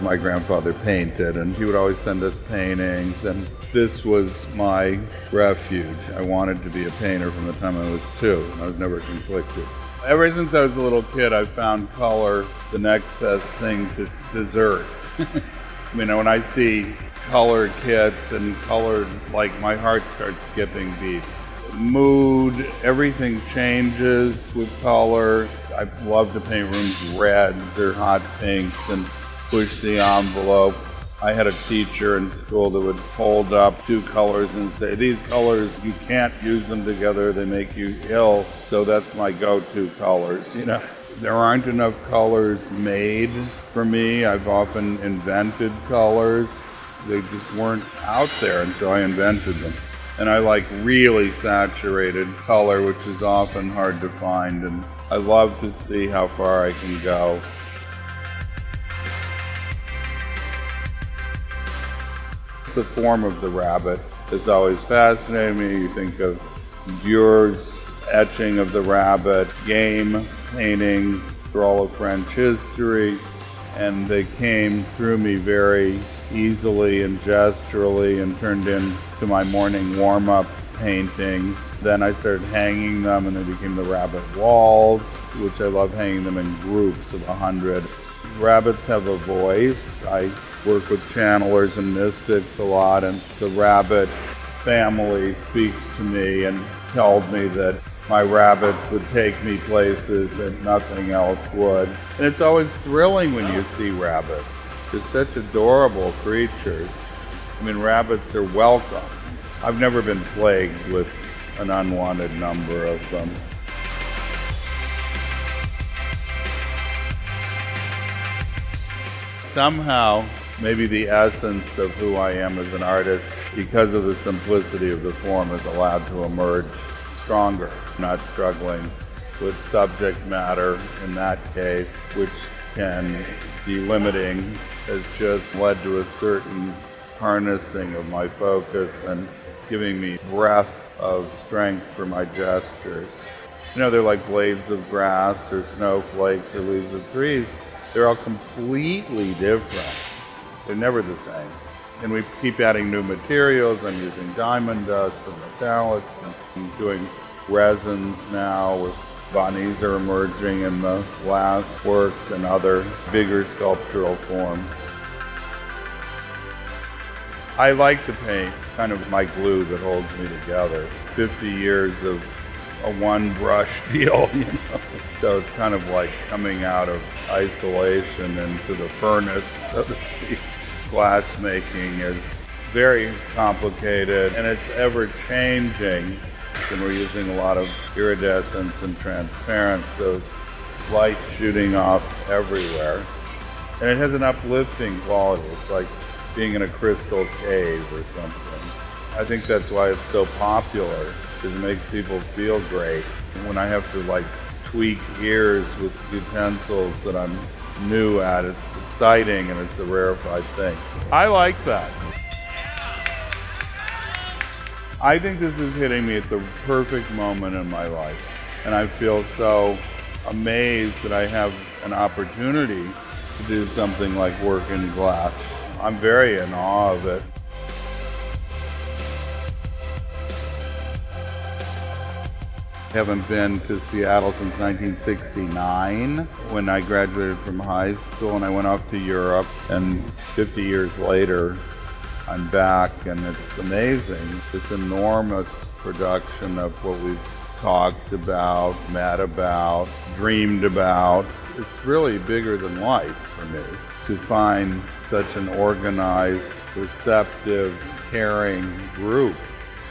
My grandfather painted, and he would always send us paintings, and this was my refuge. I wanted to be a painter from the time I was 2, and I was never conflicted. Ever since I was a little kid, I found color the next best thing to dessert. I mean, when I see color kits and colored, like, my heart starts skipping beats. Mood, everything changes with color. I love to paint rooms reds or hot pinks and push the envelope. I had a teacher in school that would hold up 2 colors and say, these colors, you can't use them together, they make you ill. So that's my go-to colors, you know. There aren't enough colors made for me. I've often invented colors. They just weren't out there until I invented them. And I like really saturated color, which is often hard to find. And I love to see how far I can go. The form of the rabbit has always fascinated me. You think of Dure's etching of the rabbit, game paintings through all of French history, and they came through me very easily and gesturally and turned into my morning warm-up paintings. Then I started hanging them, and they became the rabbit walls, which I love hanging them in groups of 100. Rabbits have a voice. I work with channelers and mystics a lot, and the rabbit family speaks to me and tells me that my rabbits would take me places that nothing else would. And it's always thrilling when you see rabbits. They're such adorable creatures. I mean, rabbits are welcome. I've never been plagued with an unwanted number of them. Somehow, maybe the essence of who I am as an artist, because of the simplicity of the form, is allowed to emerge stronger, not struggling with subject matter in that case, which can be limiting, has just led to a certain harnessing of my focus and giving me breadth of strength for my gestures. You know, they're like blades of grass or snowflakes or leaves of trees. They're all completely different. They're never the same. And we keep adding new materials. I'm using diamond dust and metallics, and I'm doing resins now with bunnies are emerging in the glass works and other bigger sculptural forms. I like to paint, kind of my glue that holds me together. 50 years of a one brush deal, you know. So it's kind of like coming out of isolation into the furnace, so to speak. Glass making is very complicated and it's ever changing. And we're using a lot of iridescence and transparent, so light shooting off everywhere. And it has an uplifting quality. It's like being in a crystal cave or something. I think that's why it's so popular, because it makes people feel great. And when I have to like tweak ears with utensils that I'm new at, it's exciting and it's a rarefied thing. I like that. I think this is hitting me at the perfect moment in my life. And I feel so amazed that I have an opportunity to do something like work in glass. I'm very in awe of it. I haven't been to Seattle since 1969 when I graduated from high school, and I went off to Europe, and 50 years later I'm back, and it's amazing. This enormous production of what we've talked about, met about, dreamed about. It's really bigger than life for me to find such an organized, receptive, caring group.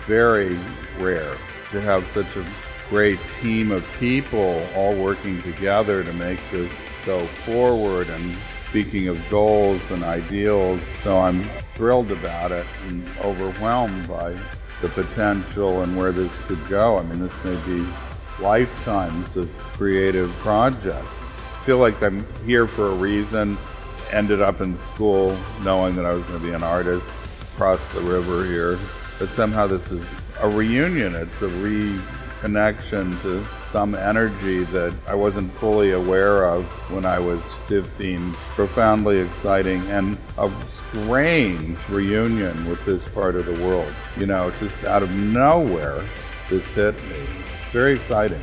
Very rare to have such a great team of people all working together to make this go forward. And speaking of goals and ideals, so I'm thrilled about it and overwhelmed by the potential and where this could go. I mean, this may be lifetimes of creative projects. I feel like I'm here for a reason. Ended up in school knowing that I was going to be an artist across the river here. But somehow this is a reunion. It's a reconnection to some energy that I wasn't fully aware of when I was 15. Profoundly exciting, and a strange reunion with this part of the world. You know, just out of nowhere, this hit me. Very exciting.